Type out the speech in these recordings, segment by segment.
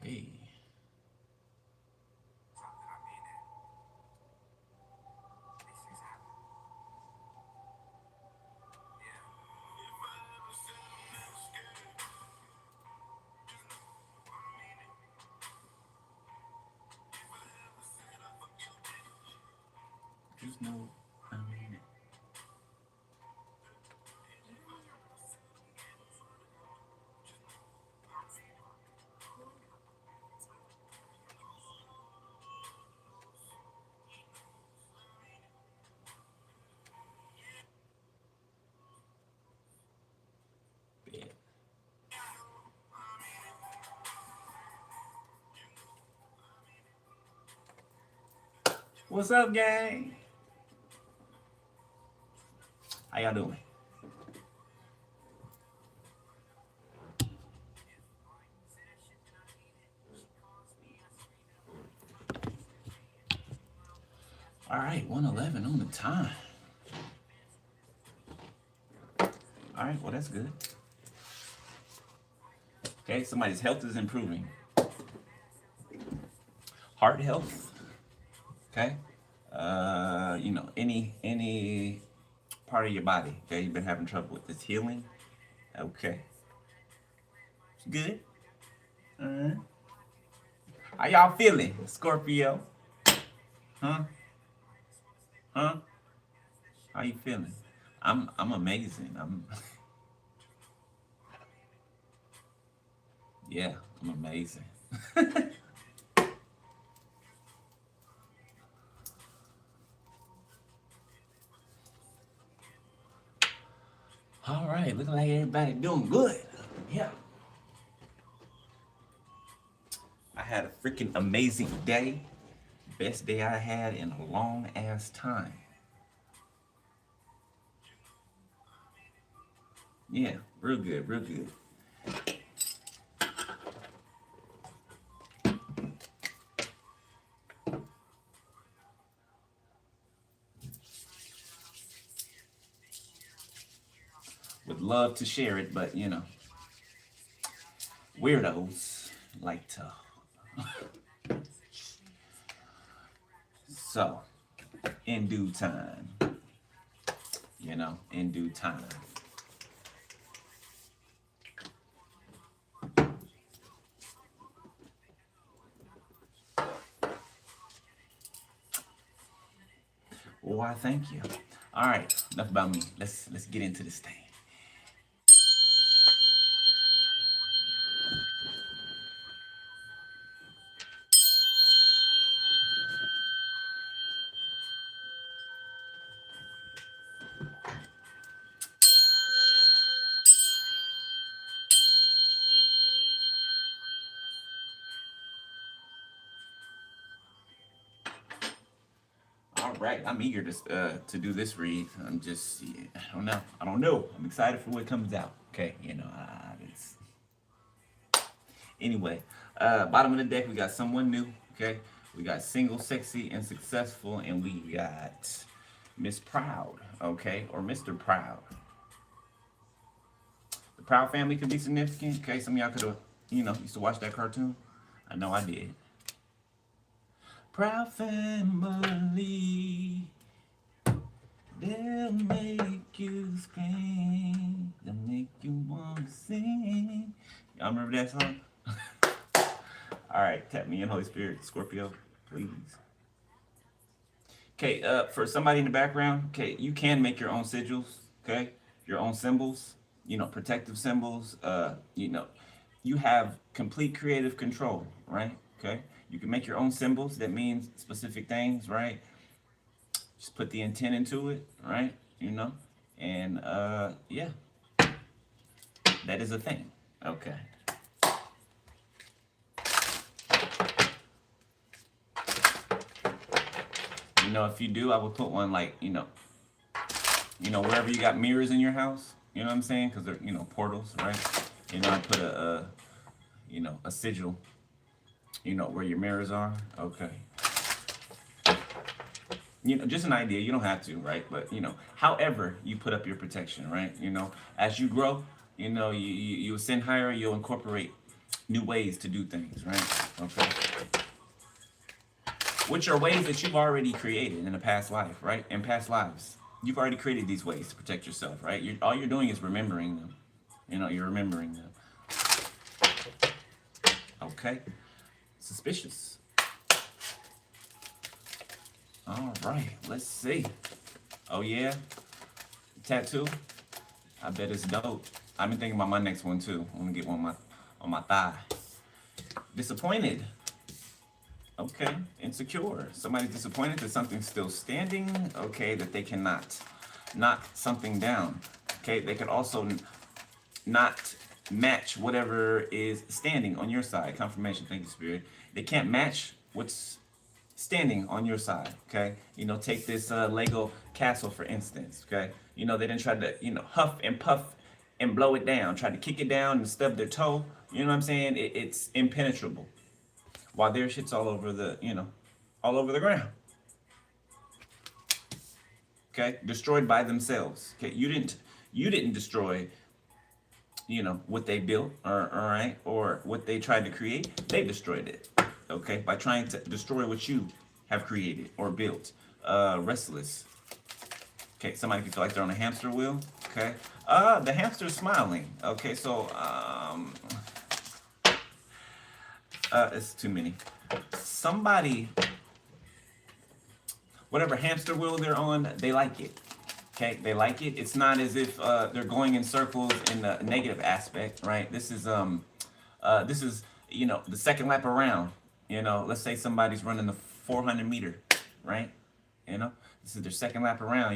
Hey. Just know I mean it. Yeah. What's up, gang? How y'all doing? All right, 111 on the time. All right, well, that's good. Okay, somebody's health is improving. Heart health, okay? Any part of your body, okay, you've been having trouble with this healing. Okay. Good. All right. How y'all feeling, Scorpio? Huh? Huh? How you feeling? I'm amazing. I'm yeah, I'm amazing. All right, looking like everybody doing good. Yeah. I had a freaking amazing day. Best day I had in a long ass time. Yeah, real good, real good. Would love to share it, but weirdos like to. So, in due time, in due time. Why, thank you. All right, enough about me. Let's get into this thing. All right, I'm eager to do this read. I'm just, yeah, I don't know. I don't know. I'm excited for what comes out. Okay, it's anyway. Bottom of the deck, we got someone new. Okay, we got single, sexy, and successful, and we got Miss Proud. Okay, or Mr. Proud. The Proud family could be significant. Okay, some of y'all could have, used to watch that cartoon. I know I did. Proud family. They'll make you scream. They'll make you want to sing. Y'all remember that song? All right, tap me in, Holy Spirit, Scorpio, please. Okay, for somebody in the background, okay, you can make your own sigils, okay, your own symbols, protective symbols. You have complete creative control, right? Okay, you can make your own symbols that mean specific things, right? Just put the intent into it, right? And yeah, that is a thing. Okay. If you do, I would put one like, wherever you got mirrors in your house. You know what I'm saying? Because they're, portals, right? I put a sigil, where your mirrors are. Okay. Just an idea. You don't have to, right? But however you put up your protection, right? As you grow, you ascend higher, you'll incorporate new ways to do things, right? Okay. Which are ways that you've already created in a past life, right? In past lives. You've already created these ways to protect yourself, right? All you're doing is remembering them. You're remembering them. Okay. Suspicious. All right. Let's see. Oh, yeah. Tattoo. I bet it's dope. I've been thinking about my next one, too. I'm going to get one on my thigh. Disappointed. Okay. Insecure. Somebody's disappointed that something's still standing. Okay. That they cannot knock something down. Okay. They could also not match whatever is standing on your side. Confirmation. Thank you, Spirit. They can't match what's standing on your side. Okay. Take this Lego castle, for instance. Okay. They didn't try to, huff and puff and blow it down, try to kick it down and stub their toe. You know what I'm saying? It's impenetrable. While their shit's all over all over the ground. Okay, destroyed by themselves. Okay, you didn't destroy, what they built, or all right, or what they tried to create. They destroyed it. Okay, by trying to destroy what you have created or built. Restless. Okay, somebody can feel like they're on a hamster wheel. Okay, the hamster's smiling. Okay, so it's too many. Somebody, whatever hamster wheel they're on, they like it. Okay, they like it. It's not as if they're going in circles in the negative aspect, right? This is the second lap around. Let's say somebody's running the 400-meter, right? This is their second lap around.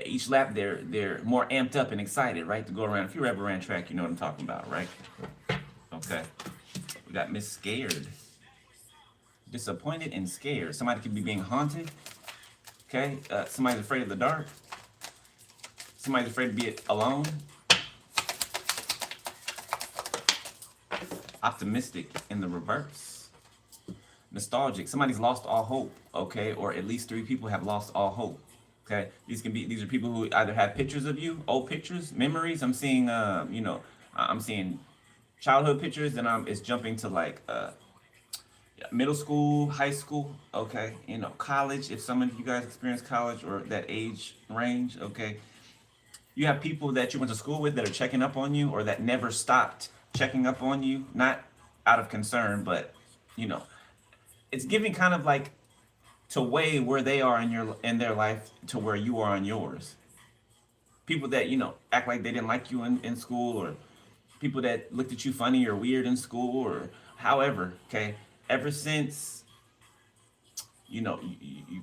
Each lap they're more amped up and excited, right, to go around. If you ever ran track, you know what I'm talking about, right? Okay. We got Miss Scared. Disappointed and scared. Somebody could be being haunted. Okay. Somebody's afraid of the dark. Somebody's afraid to be alone. Optimistic in the reverse. Nostalgic. Somebody's lost all hope. Okay. Or at least 3 people have lost all hope. Okay. These are people who either have pictures of you, old pictures, memories. I'm seeing, I'm seeing childhood pictures, and it's jumping to like middle school, high school, okay, college. If some of you guys experience college or that age range, okay, you have people that you went to school with that are checking up on you, or that never stopped checking up on you, not out of concern, but it's giving kind of like to weigh where they are in their life to where you are in yours. People that act like they didn't like you in school, or people that looked at you funny or weird in school, or however, okay, ever since you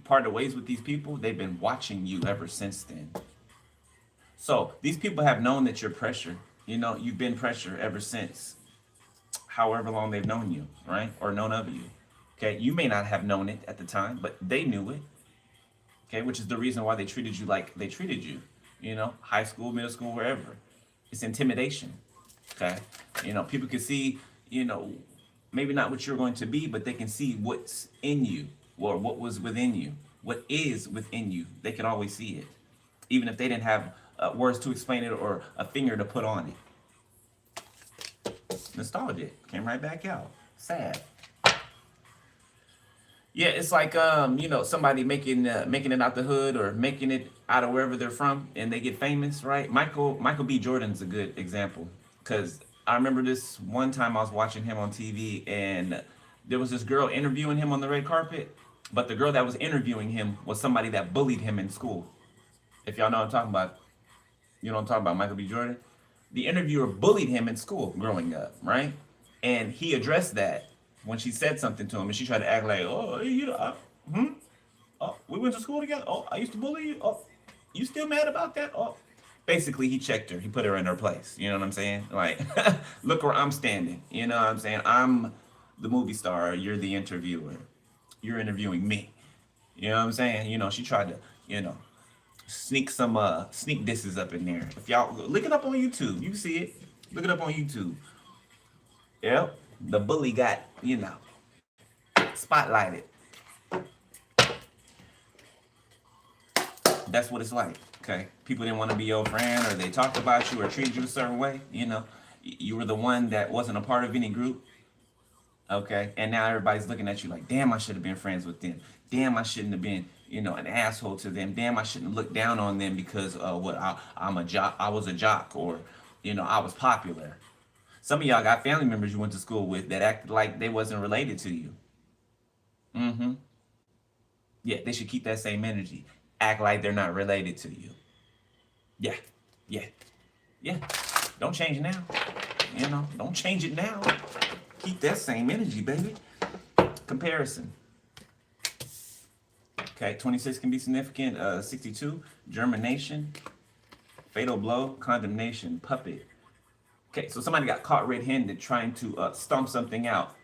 parted ways with these people, they've been watching you ever since then. So these people have known that you're pressure. You've been pressure ever since however long they've known you, right, or known of you. Okay, you may not have known it at the time, but they knew it. Okay, which is the reason why they treated you like they treated you. High school, middle school, wherever. It's intimidation. Okay, people can see, maybe not what you're going to be, but they can see what's in you, or what was within you, what is within you. They can always see it, even if they didn't have words to explain it or a finger to put on it. Nostalgic came right back out. Sad. Yeah, it's like somebody making it out the hood, or making it out of wherever they're from, and they get famous, right? Michael B. Jordan's a good example, because I remember this one time I was watching him on TV, and there was this girl interviewing him on the red carpet, but the girl that was interviewing him was somebody that bullied him in school. If y'all know what I'm talking about, Michael B. Jordan. The interviewer bullied him in school growing up, right? And he addressed that when she said something to him, and she tried to act like, oh, oh, we went to school together. Oh, I used to bully you. Oh, you still mad about that? Oh, basically, he checked her. He put her in her place. You know what I'm saying? Like, look where I'm standing. You know what I'm saying? I'm the movie star. You're the interviewer. You're interviewing me. You know what I'm saying? She tried to, sneak some sneak disses up in there. If y'all look it up on YouTube, you see it. Look it up on YouTube. Yep. The bully got, spotlighted. That's what it's like. Okay. People didn't want to be your friend, or they talked about you or treated you a certain way, You were the one that wasn't a part of any group. Okay, and now everybody's looking at you like, damn, I should have been friends with them. Damn, I shouldn't have been, an asshole to them. Damn, I shouldn't look down on them because I'm a jock. I was a jock, or I was popular. Some of y'all got family members you went to school with that acted like they wasn't related to you. Mm-hmm. Yeah, they should keep that same energy. Act like they're not related to you. Yeah, yeah, yeah. Don't change now. Don't change it now. Keep that same energy, baby. Comparison. Okay, 26 can be significant. 62, germination, fatal blow, condemnation, puppet. Okay, so somebody got caught red-handed trying to stomp something out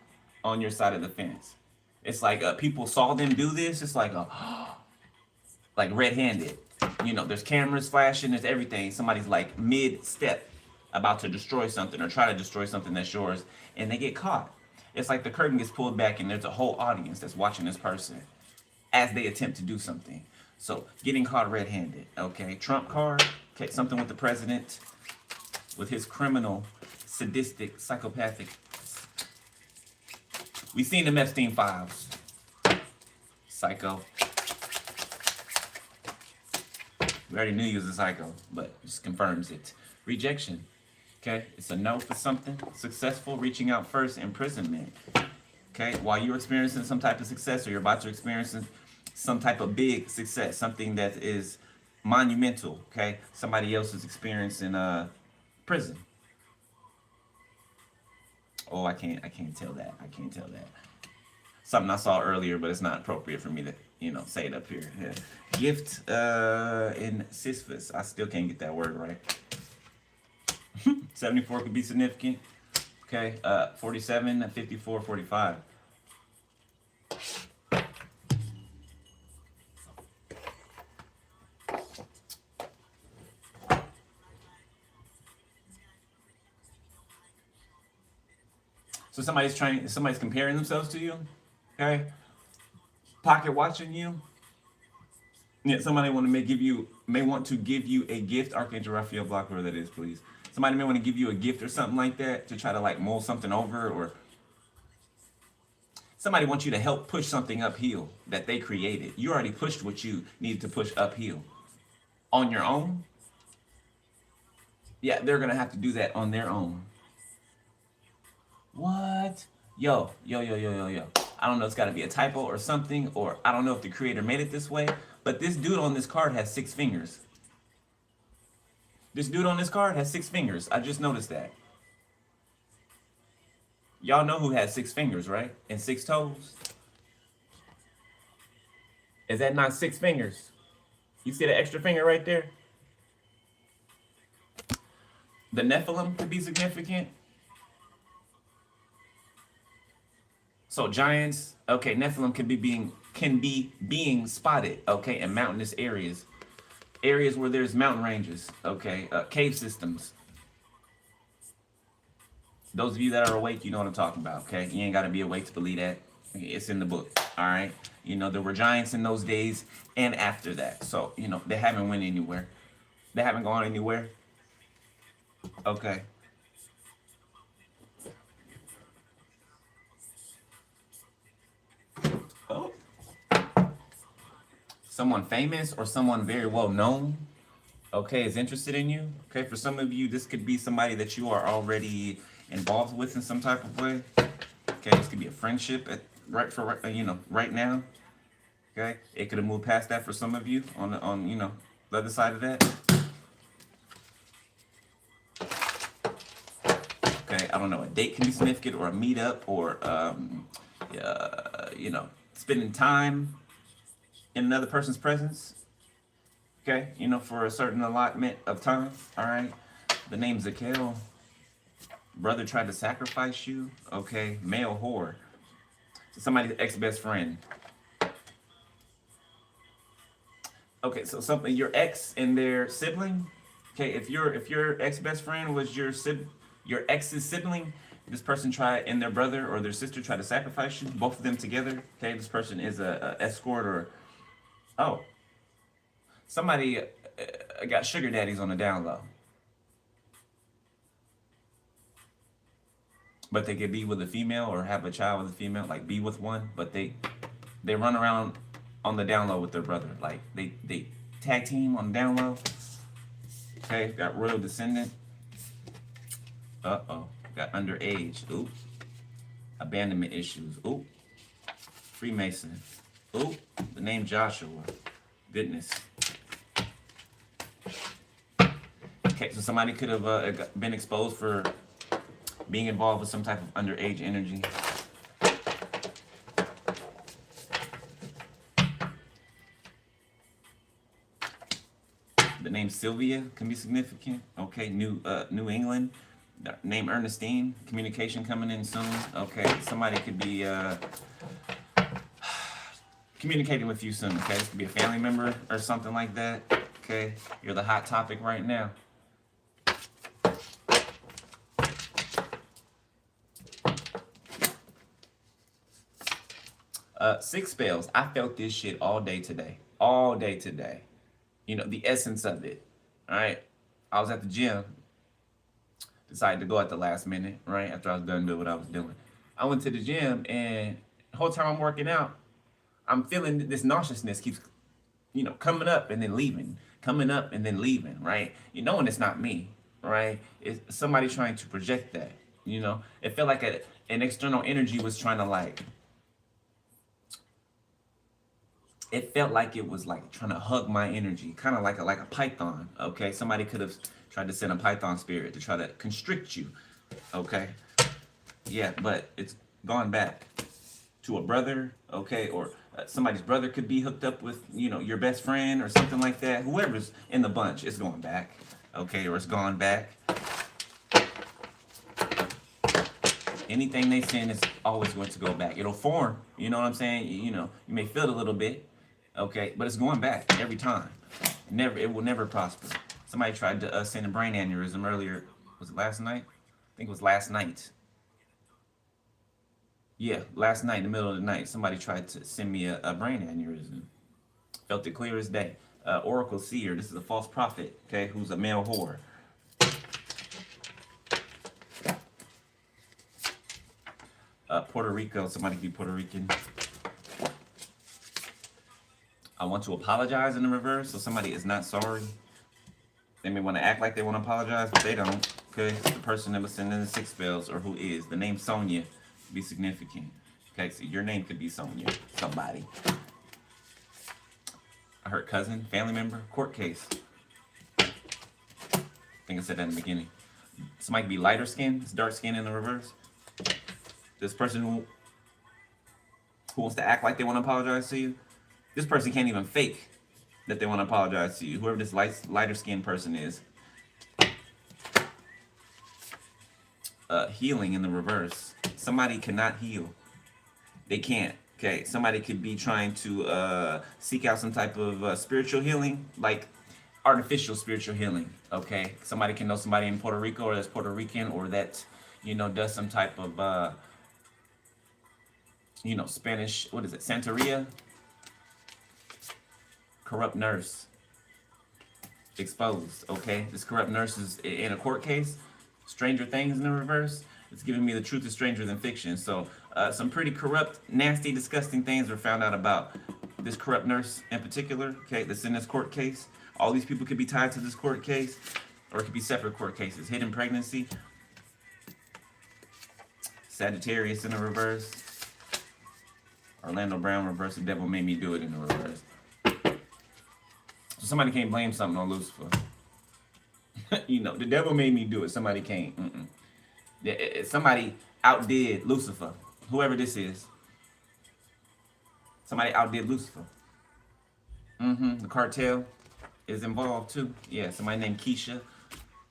on your side of the fence. It's like people saw them do this. It's like like red-handed. There's cameras flashing. There's everything. Somebody's like mid-step about to destroy something or try to destroy something that's yours, and they get caught. It's like the curtain gets pulled back, and there's a whole audience that's watching this person as they attempt to do something. So getting caught red-handed. Okay, Trump card. Okay, something with the president, with his criminal, sadistic, psychopathic. We've seen the Epstein files. Psycho. We already knew he was a psycho, but it just confirms it. Rejection. Okay, it's a no for something. Successful, reaching out first. Imprisonment. Okay, while you're experiencing some type of success, or you're about to experience some type of big success, something that is monumental. Okay, somebody else is experiencing prison. Oh, I can't tell that. I can't tell that. Something I saw earlier, but it's not appropriate for me to, say it up here. Yeah. Gift in Sisyphus. I still can't get that word right. 74 could be significant. Okay, 47, 54, 45. So somebody's comparing themselves to you. Okay, pocket watching you. Yeah, somebody may want to give you a gift. Archangel Raphael, block where that is, please. Somebody may want to give you a gift or something like that to try to like mull something over, or somebody wants you to help push something uphill that they created. You already pushed what you needed to push uphill on your own. Yeah, they're gonna have to do that on their own. What? Yo, yo, yo, yo, yo, yo. I don't know, it's gotta be a typo or something, or I don't know if the creator made it this way, but this dude on this card has 6 fingers. This dude on this card has 6 fingers. I just noticed that. Y'all know who has 6 fingers, right? And 6 toes? Is that not 6 fingers? You see the extra finger right there? The Nephilim could be significant. So giants, okay, Nephilim can be being spotted, okay, in mountainous areas. Areas where there's mountain ranges, okay, cave systems. Those of you that are awake, you know what I'm talking about, okay? You ain't got to be awake to believe that. It's in the book, all right? There were giants in those days and after that. So, they haven't went anywhere. They haven't gone anywhere. Okay. Oh. Someone famous or someone very well known, okay, is interested in you. Okay, for some of you, this could be somebody that you are already involved with in some type of way. Okay, this could be a friendship right now. Okay, it could have moved past that for some of you on the other side of that. Okay, I don't know. A date can be significant, or a meetup, or spending time in another person's presence. Okay, for a certain allotment of time. All right. The name's Zakel. Brother tried to sacrifice you. Okay, male whore. So somebody's ex-best friend. Okay, so something your ex and their sibling. Okay, if your ex-best friend was your ex's sibling, this person tried, and their brother or their sister tried to sacrifice you, both of them together. Okay, this person is a escort, or somebody got sugar daddies on the down low. but they could be with a female or have a child with a female, like be with one, but they run around on the down low with their brother. Like they tag team on the down low. Okay, got royal descendant. Uh-oh. Got underage. Oop. Abandonment issues. Oop. Freemason. Oop. The name Joshua. Goodness. Okay, so somebody could have been exposed for being involved with some type of underage energy. The name Sylvia can be significant. Okay, New England. Name Ernestine. Communication coming in soon. Okay, somebody could be communicating with you soon. Okay, this could be a family member or something like that. Okay, you're the hot topic right now. Six spells. I felt this shit all day today. All day today. You know, the essence of it. All right. I was at the gym. Decided to go at the last minute, right? After I was done doing what I was doing. I went to the gym, and the whole time I'm working out, I'm feeling this nauseousness keeps, coming up and then leaving. Coming up and then leaving, right? You know, and it's not me, right? It's somebody trying to project that, It felt like an external energy was trying to it felt like it was like trying to hug my energy, kind of like a python. Okay, somebody could have tried to send a python spirit to try to constrict you. Okay, yeah, but it's gone back to a brother. Okay, or somebody's brother could be hooked up with your best friend or something like that. Whoever's in the bunch, it's going back. Okay, or it's gone back. Anything they send is always going to go back. It'll form. You know what I'm saying? You may feel it a little bit. Okay, but it's going back every time. It will never prosper. Somebody tried to send a brain aneurysm earlier. Was it last night? I think it was last night. Yeah, last night in the middle of the night, somebody tried to send me a brain aneurysm. Felt it clear as day. Oracle seer. This is a false prophet. Okay, who's a male whore. Puerto Rico. Somebody be Puerto Rican. I want to apologize in the reverse, so somebody is not sorry. They may want to act like they want to apologize, but they don't. Okay, the person that was sending the six spells, or who is the name Sonia, be significant. Okay, so your name could be Sonia, somebody. I heard cousin, family member, court case. I think I said that in the beginning. Somebody could be lighter skin, it's dark skin in the reverse. This person who wants to act like they want to apologize to you, this person can't even fake that they want to apologize to you. Whoever this lighter skinned person is. Healing in the reverse. Somebody cannot heal. They can't. Okay, somebody could be trying to seek out some type of spiritual healing, like artificial spiritual healing. Okay, somebody can know somebody in Puerto Rico, or that's Puerto Rican, or that does some type of Spanish. What is it? Santeria. Corrupt nurse exposed. Okay, this corrupt nurse is in a court case. Stranger Things in the reverse. It's giving me the truth is stranger than fiction. So some pretty corrupt, nasty, disgusting things were found out about this corrupt nurse in particular. Okay, that's in this court case. All these people could be tied to this court case, or it could be separate court cases. Hidden pregnancy. Sagittarius in the reverse. Orlando Brown reverse. The devil made me do it in the reverse. So somebody can't blame something on Lucifer. The devil made me do it. Somebody can't. Somebody outdid Lucifer. Whoever this is. Somebody outdid Lucifer. The cartel is involved too. Yeah, somebody named Keisha.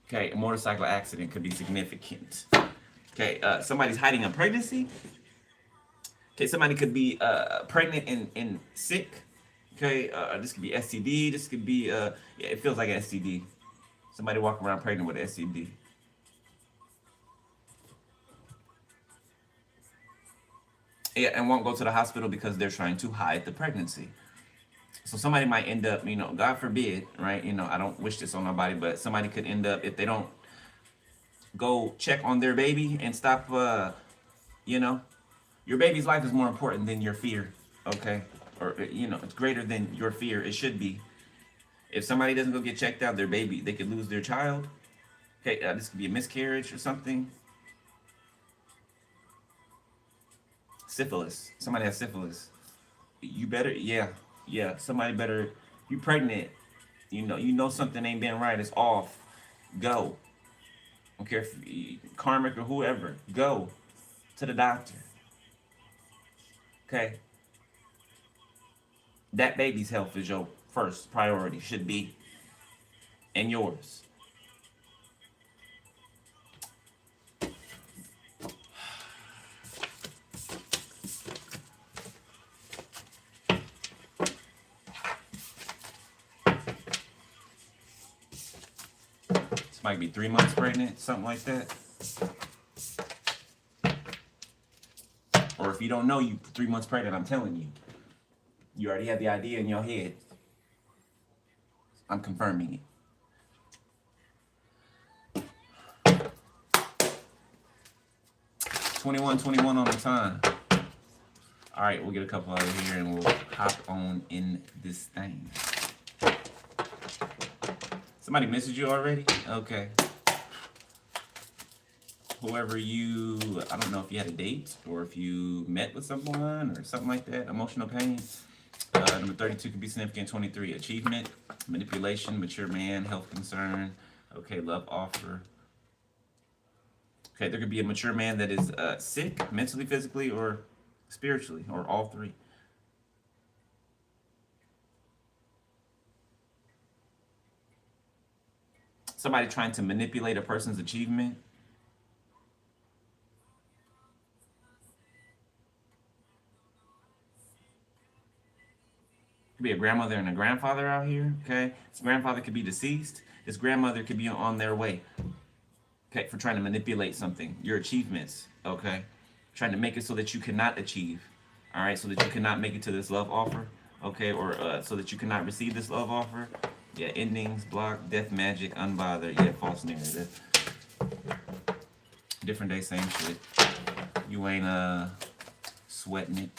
Okay, a motorcycle accident could be significant. Okay, somebody's hiding a pregnancy. Okay, somebody could be pregnant and sick. Okay, this could be STD. This could be, yeah, it feels like STD. Somebody walking around pregnant with STD. Yeah, and won't go to the hospital because they're trying to hide the pregnancy. So somebody might end up, God forbid, right? I don't wish this on nobody, but somebody could end up, if they don't go check on their baby and stop. You know, your baby's life is more important than your fear. Okay, or it's greater than your fear. It should be. If somebody doesn't go get checked out, their baby, they could lose their child. Okay, this could be a miscarriage or something. Syphilis. Somebody has syphilis. You better, yeah. Somebody better. You pregnant. You know something ain't been right. It's off. Go. I don't care if karmic or whoever. Go to the doctor. Okay. That baby's health is your first priority. Should be, and yours. This might be 3 months pregnant, something like that. Or if you don't know you 3 months pregnant, I'm telling you. You already have the idea in your head. I'm confirming it. 21 on the time. All right, we'll get a couple out of here and we'll hop on in this thing. Somebody messaged you already? Okay. Whoever I don't know if you had a date or if you met with someone or something like that. Emotional pain. Number 32 could be significant. 23, achievement, manipulation, mature man, health concern. Okay, love offer. Okay, there could be a mature man that is sick, mentally, physically, or spiritually, or all three. Somebody trying to manipulate a person's achievement. Could be a grandmother and a grandfather out here, okay? His grandfather could be deceased. His grandmother could be on their way, okay, for trying to manipulate something, your achievements, okay? Trying to make it so that you cannot achieve, all right? So that you cannot make it to this love offer, okay? Or so that you cannot receive this love offer. Yeah, endings, block, death, magic, unbothered. Yeah, false narrative. Different day, same shit. You ain't sweating it.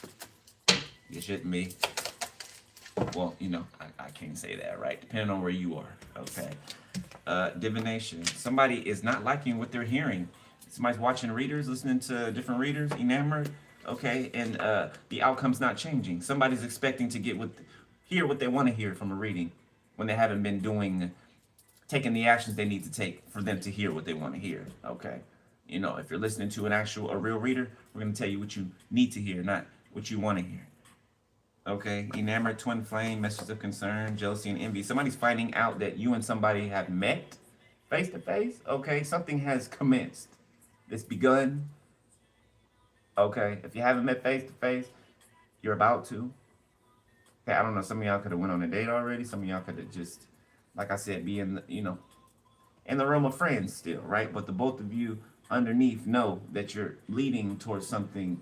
You shouldn't be. Well, I can't say that, right? Depending on where you are, okay? Divination. Somebody is not liking what they're hearing. Somebody's watching readers, listening to different readers, enamored, okay? And the outcome's not changing. Somebody's expecting to hear what they want to hear from a reading when they haven't been taking the actions they need to take for them to hear what they want to hear, okay? If you're listening to a real reader, we're going to tell you what you need to hear, not what you want to hear. Okay, enamored, twin flame, messages of concern, jealousy, and envy. Somebody's finding out that you and somebody have met face to face. Okay, something has commenced. It's begun. Okay, if you haven't met face to face, you're about to. Okay, I don't know. Some of y'all could have went on a date already. Some of y'all could have just, like I said, be in in the realm of friends still, right? But the both of you underneath know that you're leading towards something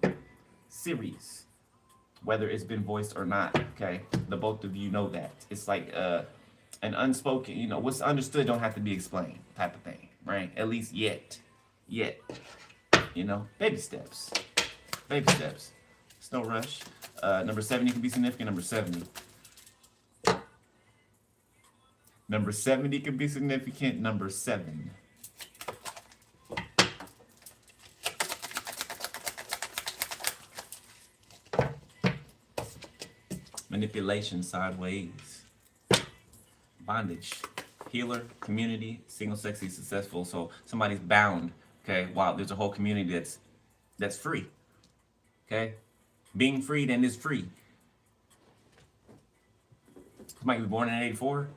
serious. Whether it's been voiced or not, okay? The both of you know that. It's like an unspoken, what's understood don't have to be explained type of thing, right? At least yet. Baby steps. Baby steps. It's no rush. Number 70 can be significant. Number 70. Number 70 can be significant. Number 7. Manipulation, sideways, bondage, healer, community, single, sexy, successful. So somebody's bound, okay, while there's a whole community that's free, okay? Being freed and is free. Somebody was born in 84.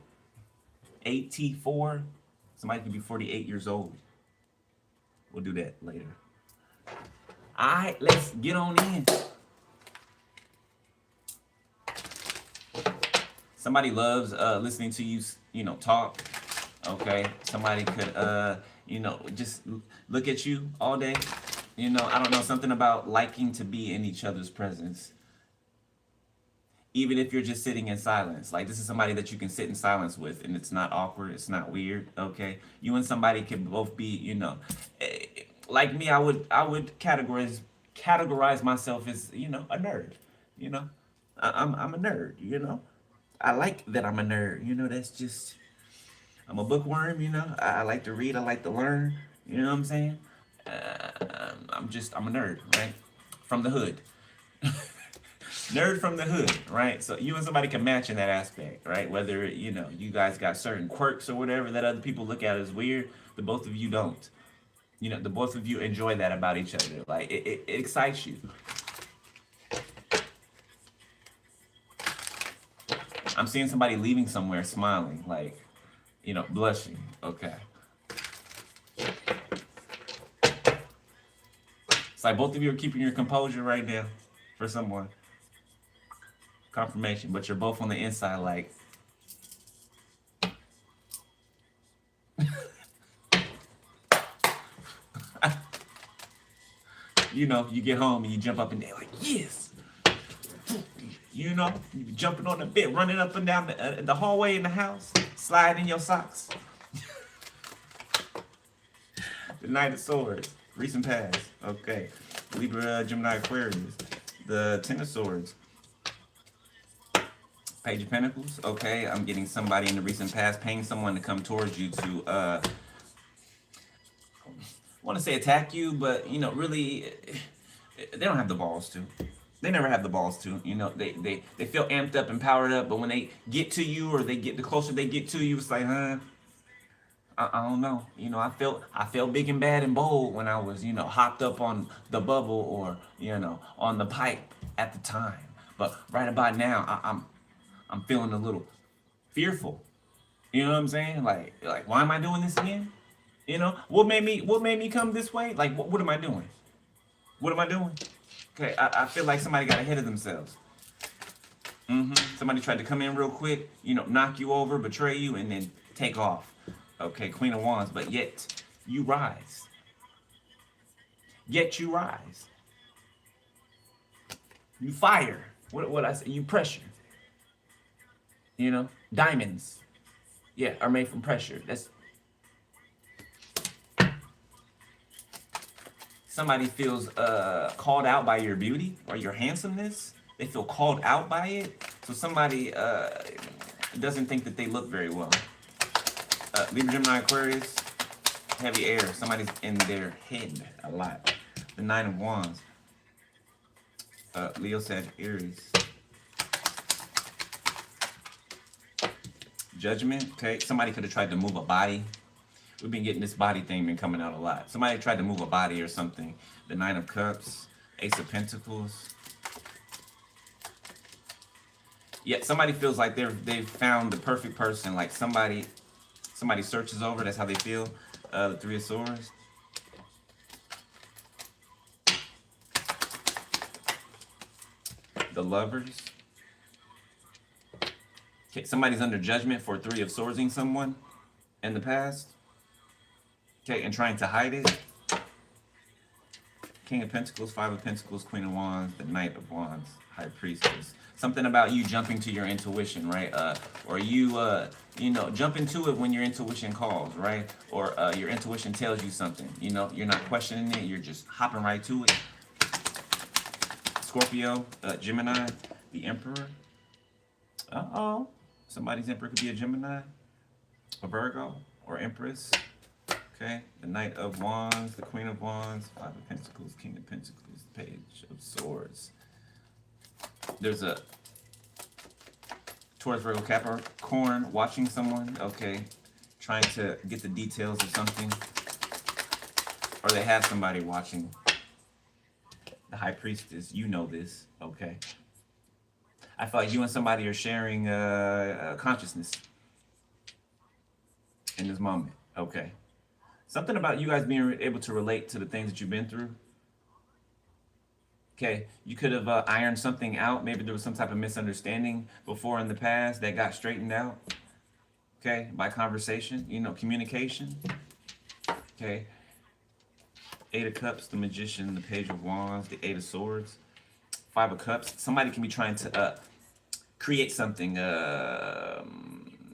84. Somebody could be 48 years old. We'll do that later. All right, let's get on in. Somebody loves listening to you, talk. Okay, somebody could, just look at you all day. I don't know, something about liking to be in each other's presence. even if you're just sitting in silence. Like this is somebody that you can sit in silence with, and it's not awkward, it's not weird. Okay, you and somebody can both be, like me. I would categorize myself as a nerd. You know, I'm a nerd. I like that I'm a nerd. That's just I'm a bookworm. I like to read. I like to learn. You know what I'm saying? I'm a nerd, right? From the hood. Nerd from the hood, right? So you and somebody can match in that aspect, right? Whether you guys got certain quirks or whatever that other people look at as weird, the both of you don't. The both of you enjoy that about each other. Like it excites you. I'm seeing somebody leaving somewhere smiling, like blushing. Okay, it's like both of you are keeping your composure right now for someone. Confirmation, but you're both on the inside, like you get home and you jump up and down like yes. You jumping on the bed, running up and down the hallway in the house, sliding in your socks. The Knight of Swords, recent past. Okay, Libra, Gemini, Aquarius. The Ten of Swords, Page of Pentacles. Okay, I'm getting somebody in the recent past paying someone to come towards you to I want to say attack you, but really, they don't have the balls to. They never have the balls to. They feel amped up and powered up, but when they get to you or the closer they get to you, it's like, I don't know. I felt big and bad and bold when I was, hopped up on the bubble or, on the pipe at the time. But right about now, I'm feeling a little fearful. You know what I'm saying? Like why am I doing this again? What made me come this way? Like what am I doing? What am I doing? Okay, I feel like somebody got ahead of themselves. Somebody tried to come in real quick, knock you over, betray you, and then take off. Okay, Queen of Wands, but yet you rise. Yet you rise. You fire. What I say? You pressure. Diamonds. Yeah, are made from pressure. That's somebody feels called out by your beauty or your handsomeness. They feel called out by it. So somebody doesn't think that they look very well. Libra, Gemini, Aquarius, heavy air. Somebody's in their head a lot. The Nine of Wands. Leo, Sag, Aries. Judgment. Okay, somebody could have tried to move a body. We've been getting this body thing been coming out a lot. Somebody tried to move a body or something. The Nine of Cups, Ace of Pentacles. Yeah, somebody feels like they've found the perfect person. Like somebody searches over. That's how they feel. The Three of Swords. The Lovers. Okay, somebody's under judgment for Three of Swordsing someone in the past. Okay, and trying to hide it. King of Pentacles, Five of Pentacles, Queen of Wands, the Knight of Wands, High Priestess. Something about you jumping to your intuition, right? Or you, jump into it when your intuition calls, right? Or your intuition tells you something. You're not questioning it. You're just hopping right to it. Scorpio, Gemini, the Emperor. Uh-oh. Somebody's Emperor could be a Gemini, a Virgo, or Empress. Okay, the Knight of Wands, the Queen of Wands, Five of Pentacles, King of Pentacles, Page of Swords. There's a Taurus, Virgo, Capricorn watching someone, okay, trying to get the details of something. Or they have somebody watching. The High Priestess, you know this, okay. I feel like you and somebody are sharing consciousness in this moment, okay. Something about you guys being able to relate to the things that you've been through. Okay, you could have ironed something out. Maybe there was some type of misunderstanding before in the past that got straightened out. Okay, by conversation, communication. Okay, Eight of Cups, the Magician, the Page of Wands, the Eight of Swords, Five of Cups. Somebody can be trying to create something,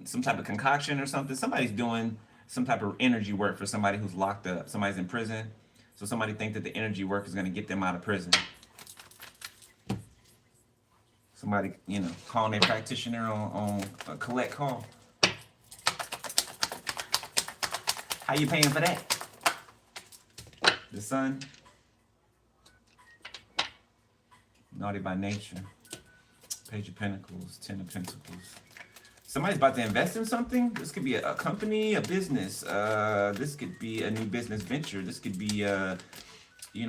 some type of concoction or something. Somebody's doing some type of energy work for somebody who's locked up. Somebody's in prison, so somebody think that the energy work is going to get them out of prison. Somebody, calling a practitioner on a collect call. How you paying for that? The sun. Naughty by nature. Page of Pentacles, Ten of Pentacles. Somebody's about to invest in something. This could be a company, a business. This could be a new business venture. This could be,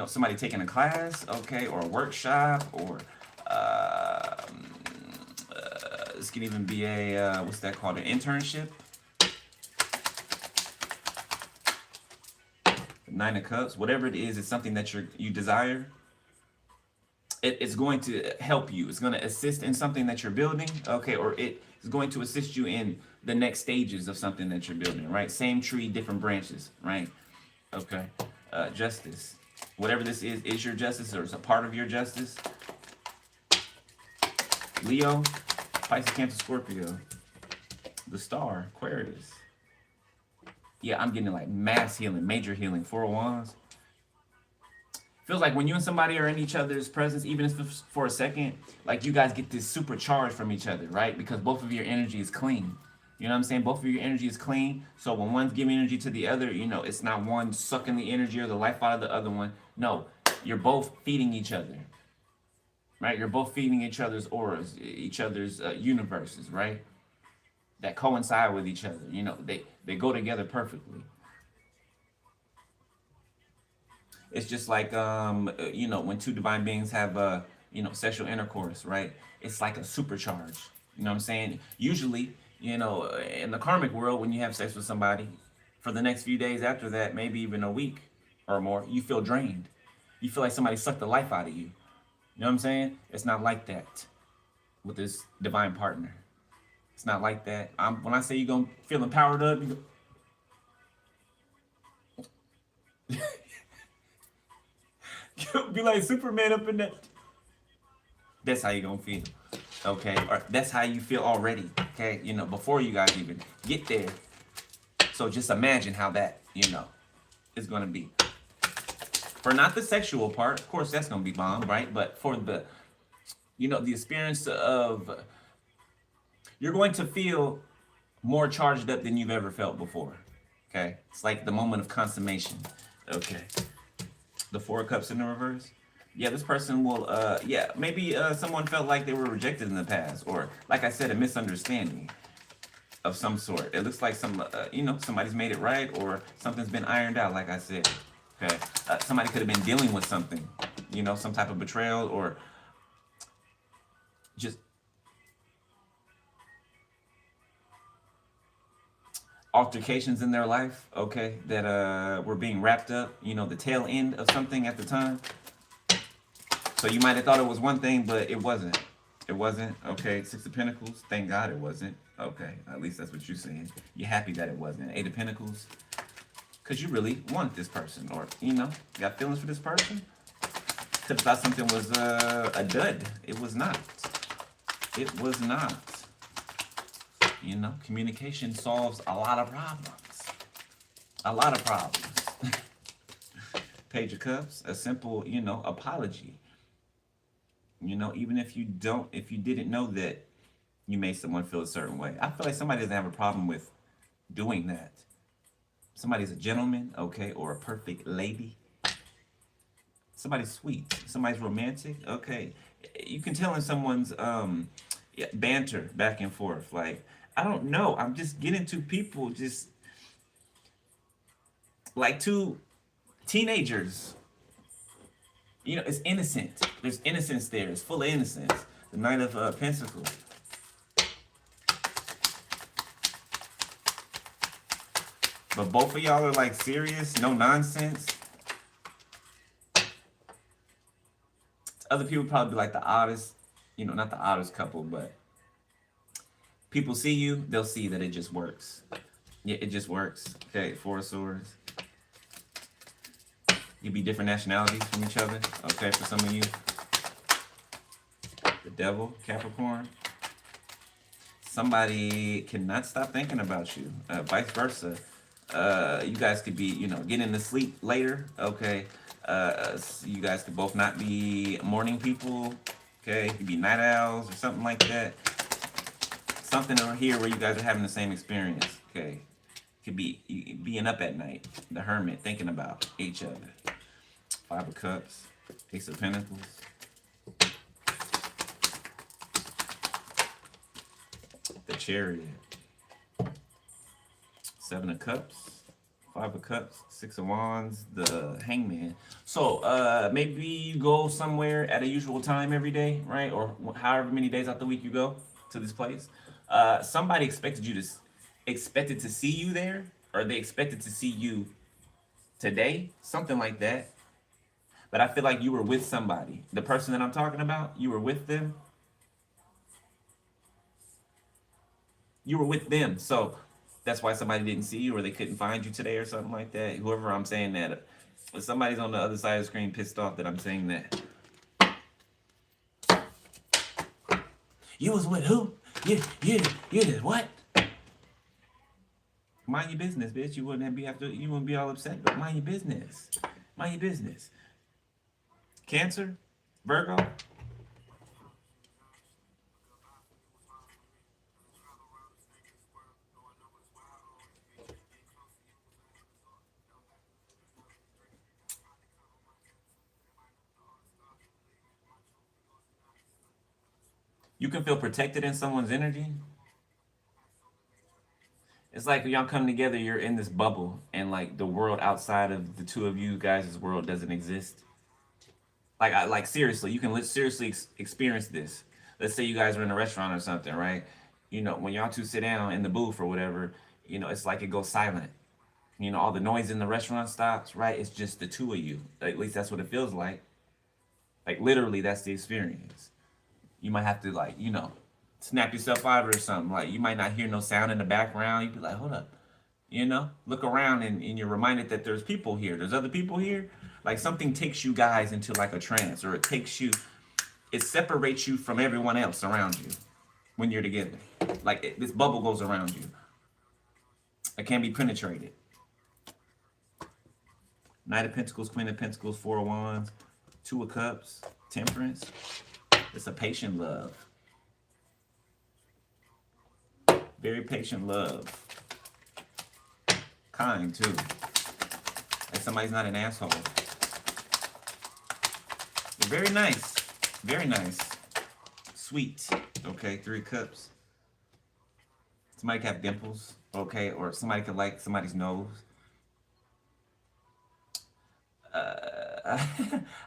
somebody taking a class, okay, or a workshop, or this could even be a, what's that called, an internship. Nine of Cups, whatever it is, it's something that you desire. It's going to help you. It's going to assist in something that you're building, okay, or it is going to assist you in the next stages of something that you're building, right? Same tree, different branches, right? Okay. Justice. Whatever this is your justice, or it's a part of your justice. Leo, Pisces, Cancer, Scorpio. The Star, Aquarius. Yeah, I'm getting like mass healing, major healing. Four of Wands. Feels like when you and somebody are in each other's presence, even if it's for a second, like you guys get this supercharge from each other, right? Because both of your energy is clean. You know what I'm saying? Both of your energy is clean. So when one's giving energy to the other, it's not one sucking the energy or the life out of the other one. No, you're both feeding each other, right? You're both feeding each other's auras, each other's universes, right? That coincide with each other. They go together perfectly. It's just like, when two divine beings have, sexual intercourse, right? It's like a supercharge. You know what I'm saying? Usually, in the karmic world, when you have sex with somebody, for the next few days after that, maybe even a week or more, you feel drained. You feel like somebody sucked the life out of you. You know what I'm saying? It's not like that with this divine partner. It's not like that. When I say you're going to feel empowered up, you'll be like Superman up in that. That's how you're going to feel. Okay? Or that's how you feel already. Okay? Before you guys even get there. So just imagine how that, is going to be. For not the sexual part, of course, that's going to be bomb, right? But for the, the experience of, you're going to feel more charged up than you've ever felt before. Okay? It's like the moment of consummation. Okay. The Four of Cups in the reverse. Yeah, this person will, maybe someone felt like they were rejected in the past, or, like I said, a misunderstanding of some sort. It looks like somebody's made it right, or something's been ironed out, like I said. Okay, somebody could have been dealing with something, some type of betrayal, or just altercations in their life, okay, that were being wrapped up, the tail end of something at the time. So you might have thought it was one thing, but it wasn't. It wasn't. Okay, Six of Pentacles. Thank God it wasn't. Okay, at least that's what you're saying. You're happy that it wasn't. Eight of Pentacles. Because you really want this person, or, got feelings for this person. Could have thought something was a dud. It was not. It was not. Communication solves a lot of problems. A lot of problems. Page of Cups, a simple, apology. Even if you didn't know that you made someone feel a certain way. I feel like somebody doesn't have a problem with doing that. Somebody's a gentleman, okay, or a perfect lady. Somebody's sweet. Somebody's romantic, okay. You can tell in someone's banter back and forth. Like, I don't know. I'm just getting to people just like two teenagers. It's innocent. There's innocence there. It's full of innocence. The Knight of Pentacles. But both of y'all are like serious, no nonsense. Other people probably be like the oddest, not the oddest couple, but people see you, they'll see that it just works. Yeah, it just works. Okay, Four of Swords. You be different nationalities from each other. Okay, for some of you. The Devil, Capricorn. Somebody cannot stop thinking about you. Vice versa. You guys could be, getting to sleep later. Okay. You guys could both not be morning people. Okay. You could be night owls or something like that. Something over here where you guys are having the same experience. Okay. Could be being up at night. The hermit thinking about each other. Five of Cups. Ace of Pentacles. The Chariot. Seven of Cups. Five of Cups. Six of Wands. The Hangman. So maybe you go somewhere at a usual time every day, right? Or however many days out the week you go to this place. Somebody expected to see you there, or they expected to see you today, something like that. But I feel like you were with somebody. The person that I'm talking about, you were with them. You were with them. So that's why somebody didn't see you or they couldn't find you today or something like that. Whoever I'm saying that, if somebody's on the other side of the screen pissed off that I'm saying that. You was with who? You did what? Mind your business, bitch. You wouldn't be all upset, but mind your business. Mind your business. Cancer, Virgo. You can feel protected in someone's energy. It's like when y'all come together, you're in this bubble, and like the world outside of the two of you guys' world doesn't exist. Like seriously, you can seriously experience this. Let's say you guys are in a restaurant or something, right? When y'all two sit down in the booth or whatever, it's like it goes silent. All the noise in the restaurant stops, right? It's just the two of you. At least that's what it feels like. Like literally, that's the experience. You might have to snap yourself out or something. Like you might not hear no sound in the background. You'd be like, hold up. Look around and you're reminded that there's people here. There's other people here. Like something takes you guys into like a trance, or it separates you from everyone else around you when you're together. Like this bubble goes around you. It can't be penetrated. Knight of Pentacles, Queen of Pentacles, Four of Wands, Two of Cups, Temperance. It's a patient love. Very patient love. Kind too. Like somebody's not an asshole. They're very nice. Very nice. Sweet. Okay, Three of Cups. Somebody can have dimples. Okay, or somebody could like somebody's nose.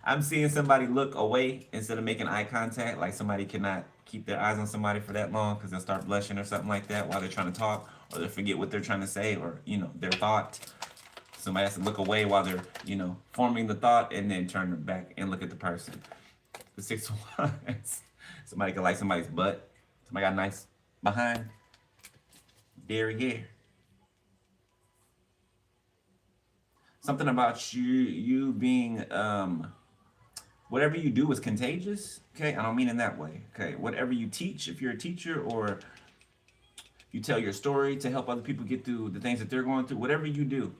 I'm seeing somebody look away instead of making eye contact. Like somebody cannot keep their eyes on somebody for that long because they'll start blushing or something like that while they're trying to talk, or they forget what they're trying to say, or their thought. Somebody has to look away while they're forming the thought, and then turn them back and look at the person. The Six of Wands. Somebody could like somebody's butt. Somebody got nice behind. Dairy hair. Something about you being whatever you do is contagious. Okay, I don't mean in that way. Okay, whatever you teach, if you're a teacher, or you tell your story to help other people get through the things that they're going through, whatever you do,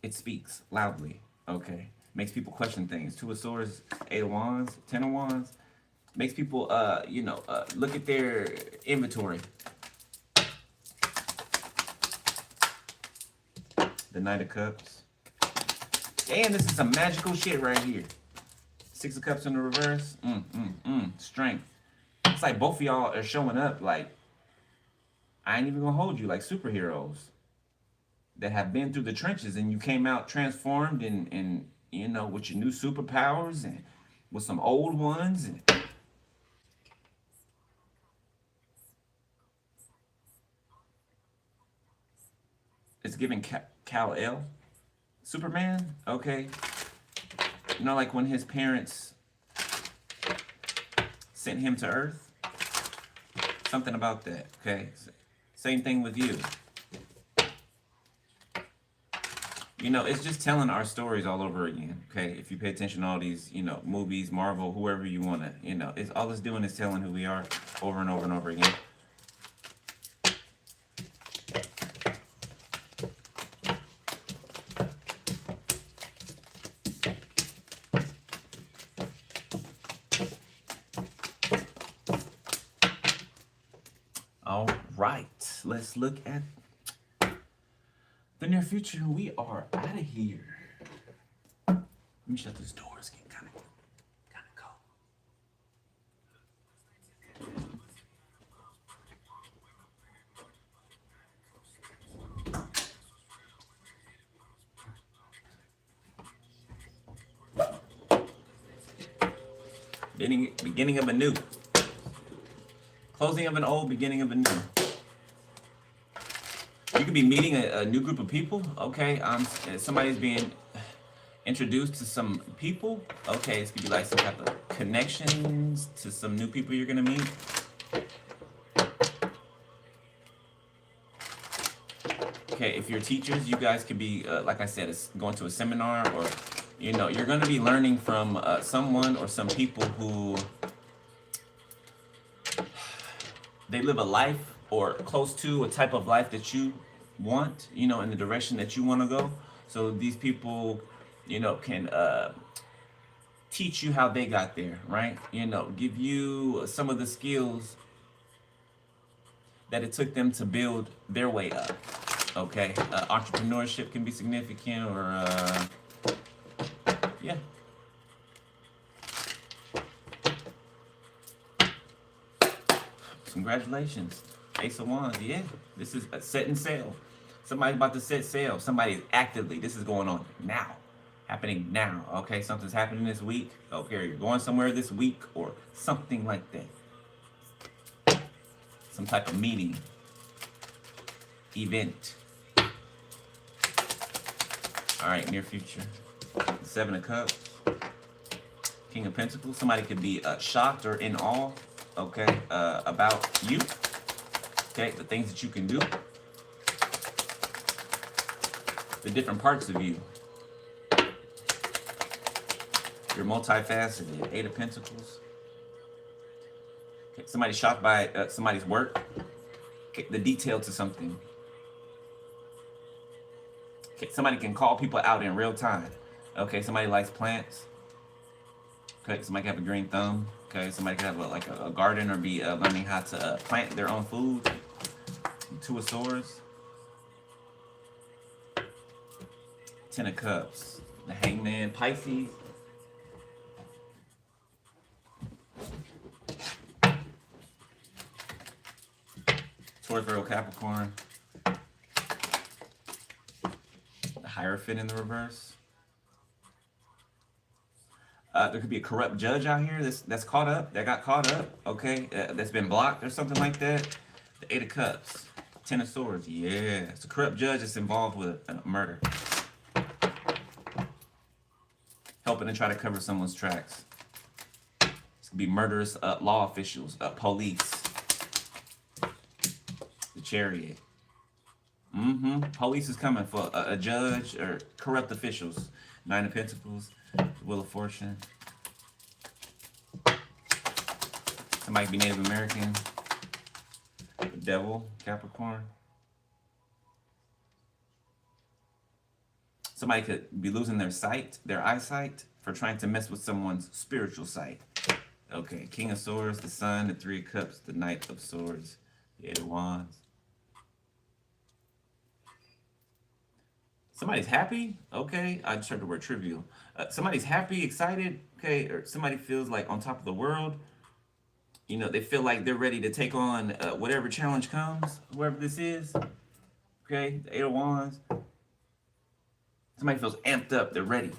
it speaks loudly. Okay, makes people question things. Two of Swords, Eight of Wands, Ten of Wands, makes people look at their inventory. The Knight of Cups. Damn, this is some magical shit right here. Six of Cups in the reverse. Strength. It's like both of y'all are showing up like, I ain't even gonna hold you, like superheroes that have been through the trenches, and you came out transformed and with your new superpowers and with some old ones. And it's giving Kal-El. Superman? Okay. Like when his parents sent him to Earth? Something about that, okay? Same thing with you. It's just telling our stories all over again. Okay, if you pay attention to all these, movies, Marvel, whoever you want to, it's all it's doing is telling who we are over and over and over again. All right, let's look at the near future. We are out of here. Let me shut this door. It's getting kind of cold. Beginning of a new, closing of an old, beginning of a new. You could be meeting a new group of people. Okay, somebody's being introduced to some people. Okay, this could be like some type of connections to some new people you're gonna meet. Okay, if you're teachers, you guys could be, like I said, going to a seminar, or you're going to be learning from someone or some people who they live a life or close to a type of life that you want, in the direction that you want to go. So these people, can teach you how they got there, right? Give you some of the skills that it took them to build their way up. Okay, entrepreneurship can be significant, or yeah. Congratulations, Ace of Wands. Yeah, this is setting sail. Somebody's about to set sail. Somebody's actively. This is going on now, happening now. Okay, something's happening this week. Okay, you're going somewhere this week, or something like that. Some type of meeting, event. All right, near future. Seven of Cups. King of Pentacles. Somebody could be shocked or in awe, okay, about you. Okay, the things that you can do. The different parts of you. You're multifaceted. Eight of Pentacles. Okay, somebody's shocked by somebody's work. Okay, the detail to something. Okay, somebody can call people out in real time. Okay, somebody likes plants. Okay, somebody can have a green thumb. Okay, somebody can have a garden, or be learning how to plant their own food. Two of Swords. Ten of Cups. The Hangman. Pisces. Taurus, Virgo, Capricorn. Hierophant in the reverse. There could be a corrupt judge out here that got caught up, okay, that's been blocked or something like that. The Eight of Cups, Ten of Swords, yeah, it's a corrupt judge that's involved with a murder, helping to try to cover someone's tracks. This could be murderous law officials, police, the Chariot. Police is coming for a judge or corrupt officials. Nine of Pentacles, Wheel of Fortune. Somebody could be Native American. The Devil, Capricorn. Somebody could be losing their eyesight, for trying to mess with someone's spiritual sight. Okay, King of Swords, the Sun, the Three of Cups, the Knight of Swords, the Eight of Wands. Somebody's happy, okay? I just heard the word trivial. Somebody's happy, excited, okay? Or somebody feels like on top of the world. They feel like they're ready to take on whatever challenge comes, whoever this is. Okay, the Eight of Wands. Somebody feels amped up, they're ready.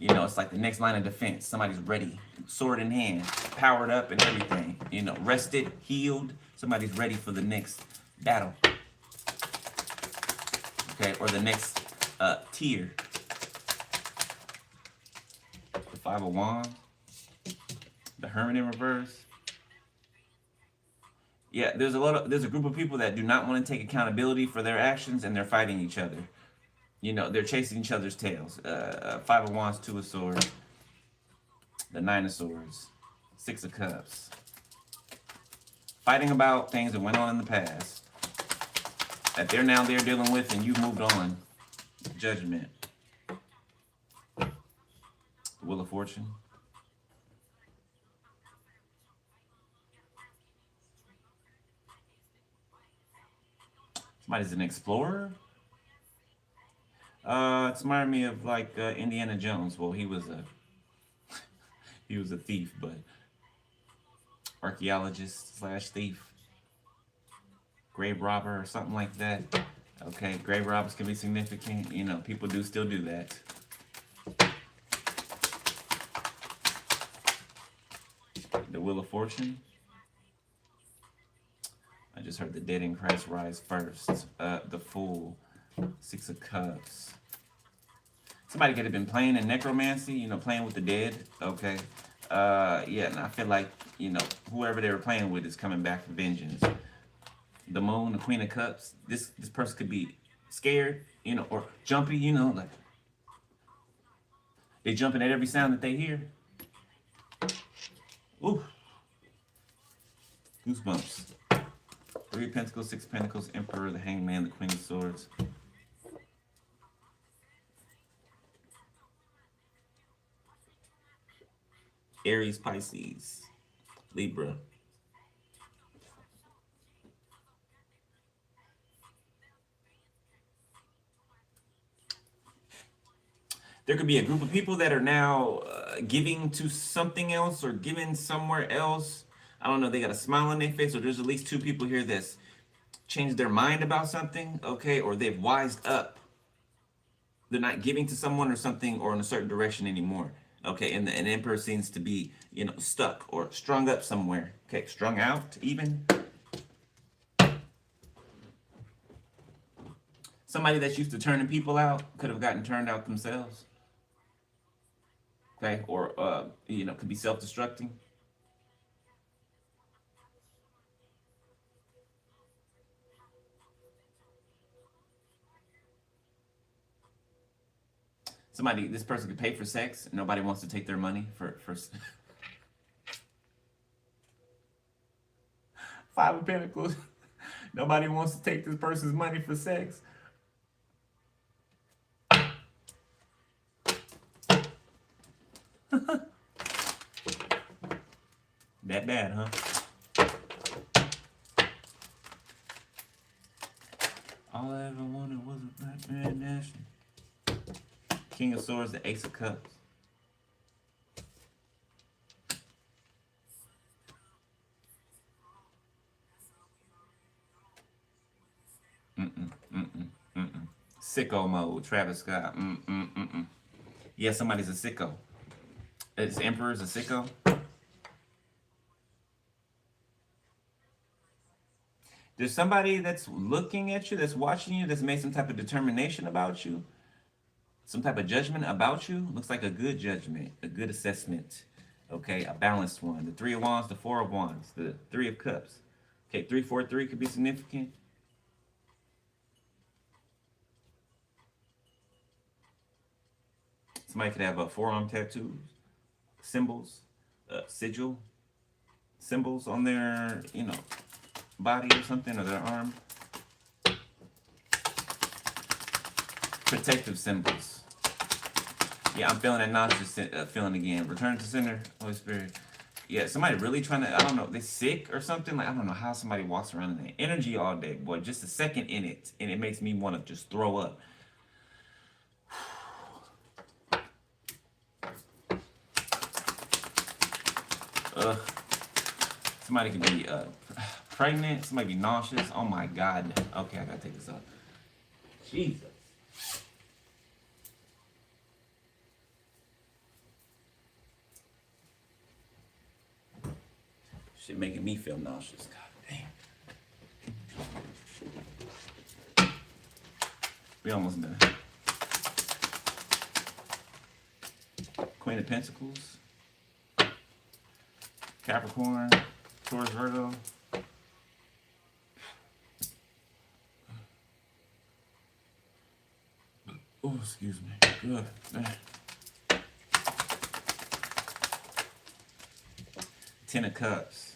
It's like the next line of defense. Somebody's ready, sword in hand, powered up and everything. Rested, healed. Somebody's ready for the next battle. Okay, or the next tier. The Five of Wands. The Hermit in reverse. Yeah, there's a group of people that do not want to take accountability for their actions, and they're fighting each other. they're chasing each other's tails. Five of Wands, Two of Swords, the Nine of Swords, Six of Cups. Fighting about things that went on in the past that they're dealing with, and you moved on. Judgment. The Wheel of Fortune. Somebody's an explorer. It's reminding me of like Indiana Jones. Well, he was a thief, but archaeologist slash thief, grave robber or something like that. Okay, grave robbers can be significant. People do still do that. The Wheel of Fortune. I just heard the dead in Christ rise first. The Fool. Six of Cups. Somebody could have been playing in necromancy, playing with the dead. Okay. Yeah, and I feel like, whoever they were playing with is coming back for vengeance. The Moon, the Queen of Cups. This person could be scared, or jumpy, like they jumping at every sound that they hear. Ooh. Goosebumps. Three of Pentacles, Six of Pentacles, Emperor, the Hangman, the Queen of Swords. Aries, Pisces, Libra. There could be a group of people that are now giving to something else or giving somewhere else. I don't know, they got a smile on their face, or there's at least two people here that's changed their mind about something, okay, or they've wised up. They're not giving to someone or something or in a certain direction anymore. Okay, and the Emperor seems to be, stuck or strung up somewhere. Okay, strung out even. Somebody that's used to turning people out could have gotten turned out themselves. Okay, or could be self-destructing. This person could pay for sex. Nobody wants to take their money for Five of Pentacles. Nobody wants to take this person's money for sex. That bad, huh? All I ever wanted was a black man nation. King of Swords, the Ace of Cups. Sicko mode, Travis Scott. Yeah, somebody's a sicko. This Emperor's a sicko. There's somebody that's looking at you, that's watching you, that's made some type of determination about you, some type of judgment about you. Looks like a good judgment, a good assessment. Okay, a balanced one. The Three of Wands, the Four of Wands, the Three of Cups. Okay, 343 could be significant. Somebody could have forearm tattoos, symbols, sigil, symbols on their, body or something, or their arm. Protective symbols. Yeah, I'm feeling that nauseous feeling again. Return to center, Holy Spirit. Yeah, somebody really trying to, I don't know, they sick or something. Like, I don't know how somebody walks around in that energy all day, boy. Just a second in it, and it makes me want to just throw up. Somebody could be pregnant. Somebody be nauseous. Oh my God. Okay, I gotta take this off. Jesus. Shit making me feel nauseous. God damn. We almost done. Queen of Pentacles. Capricorn. Taurus, Virgo. Oh, excuse me. Good. Ten of Cups.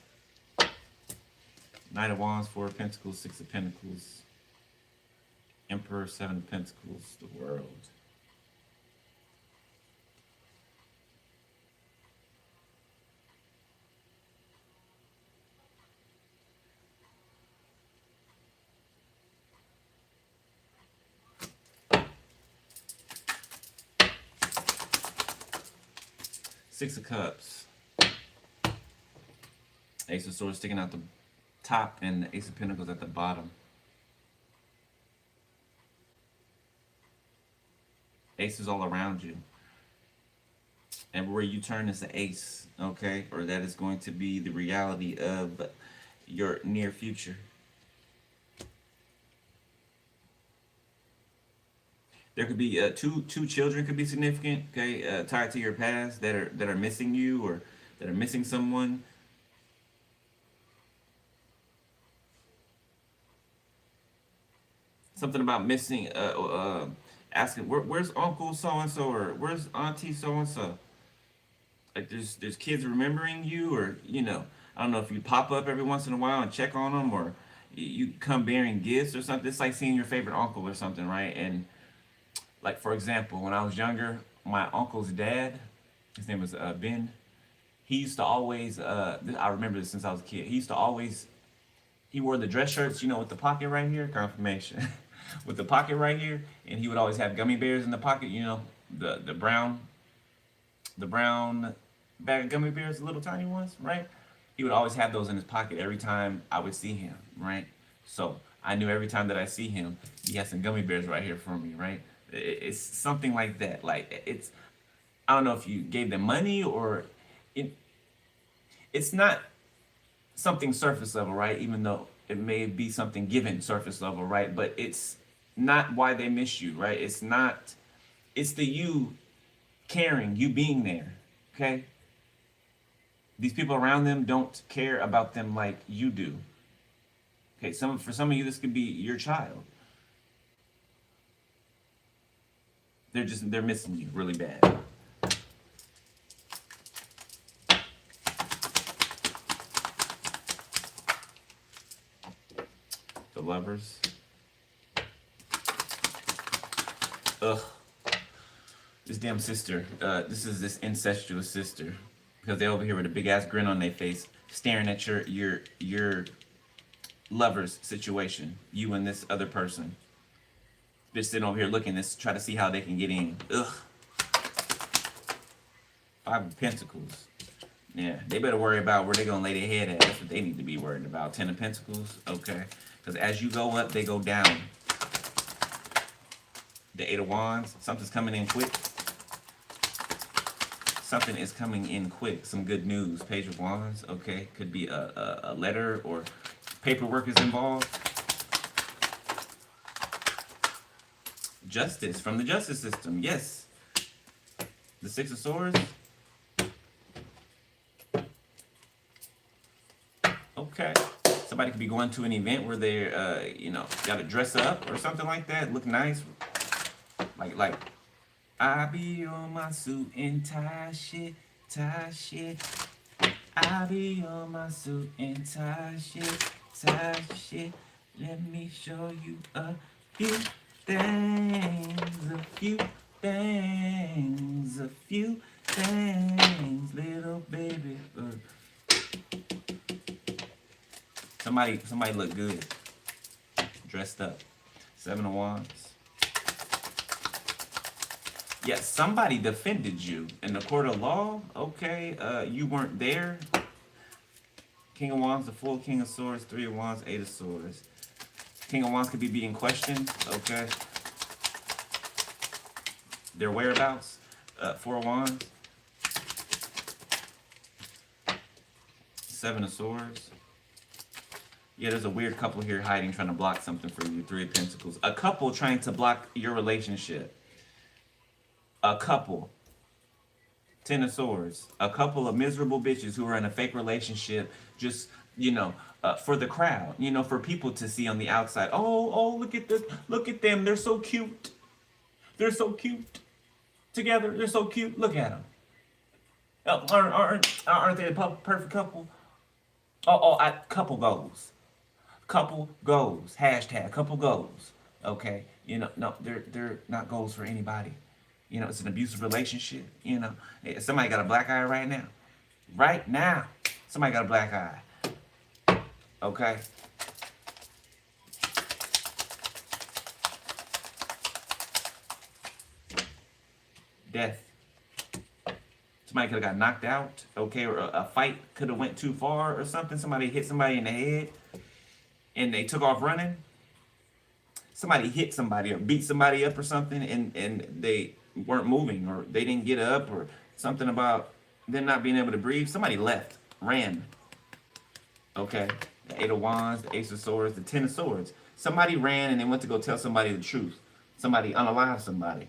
Knight of Wands, Four of Pentacles, Six of Pentacles. Emperor, Seven of Pentacles, the World. Six of Cups. Ace of Swords sticking out the top and the Ace of Pentacles at the bottom. Aces all around you. Everywhere you turn is an ace, okay? Or that is going to be the reality of your near future. There could be two children could be significant, okay, tied to your past that are missing you or that are missing someone. Something about missing, asking where's Uncle so and so or where's Auntie so and so. Like there's kids remembering you, or I don't know if you pop up every once in a while and check on them, or you come bearing gifts or something. It's like seeing your favorite uncle or something, right? And like for example, when I was younger, my uncle's dad, his name was Ben. He used to always, I remember this since I was a kid. He wore the dress shirts, with the pocket right here, confirmation, with the pocket right here, and he would always have gummy bears in the pocket, the brown bag of gummy bears, the little tiny ones, right? He would always have those in his pocket every time I would see him, right? So I knew every time that I see him, he has some gummy bears right here for me, right? It's something like that. Like I don't know if you gave them money or it's not something surface level, right? Even though it may be something given surface level, right? But it's not why they miss you, right? It's the you caring, you being there, okay? These people around them don't care about them like you do. Okay, for some of you, this could be your child. They're missing you really bad. The Lovers. Ugh. This damn sister. This is this incestuous sister. Because they over here with a big ass grin on their face, staring at your lover's situation. You and this other person. Bitch sitting over here looking to try to see how they can get in. Ugh. Five of Pentacles. Yeah, they better worry about where they gonna lay their head at. That's what they need to be worried about. Ten of Pentacles. Okay. Because as you go up, they go down. The Eight of Wands. Something's coming in quick. Something is coming in quick. Some good news. Page of Wands. Okay. Could be a letter or paperwork is involved. Justice from the justice system. Yes. The Six of Swords. Okay. Somebody could be going to an event where they're, got to dress up or something like that. Look nice. Like, I be on my suit and tie shit, tie shit. I be on my suit and tie shit, tie shit. Let me show you a few things, a few things, little baby. Somebody look good, dressed up. Seven of Wands. Yes, somebody defended you in the court of law. Okay, you weren't there. King of Wands, the Fool, King of Swords, Three of Wands, Eight of Swords. King of Wands could be being questioned. Okay. Their whereabouts. Four of Wands. Seven of Swords. Yeah, there's a weird couple here hiding, trying to block something for you. Three of Pentacles. A couple trying to block your relationship. A couple. Ten of Swords. A couple of miserable bitches who are in a fake relationship, just, for the crowd, for people to see on the outside. Oh, look at this. Look at them. They're so cute. They're so cute together. They're so cute. Look at them. Aren't they the perfect couple? Couple goals. Couple goals. Hashtag couple goals. Okay. No, they're not goals for anybody. It's an abusive relationship. Somebody got a black eye right now. Right now, somebody got a black eye. Okay. Death. Somebody could have got knocked out, okay, or a fight could have went too far or something. Somebody hit somebody in the head and they took off running. Somebody hit somebody or beat somebody up or something and they weren't moving or they didn't get up or something about them not being able to breathe. Somebody left, ran. Okay, the Eight of Wands, the Ace of Swords, the Ten of Swords. Somebody ran and they went to go tell somebody the truth. Somebody unalived somebody.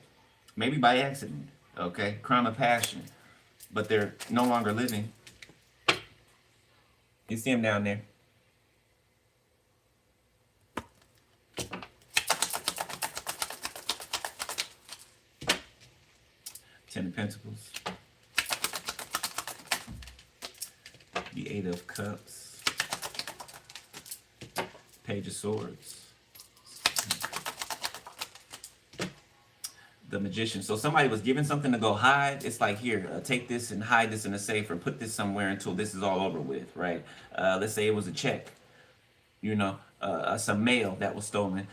Maybe by accident, okay? Crime of passion. But they're no longer living. You see him down there. Ten of Pentacles. The Eight of Cups. Page of Swords. The Magician. So somebody was given something to go hide. It's like, here, take this and hide this in a safe or put this somewhere until this is all over with, right? Let's say it was a check, some mail that was stolen.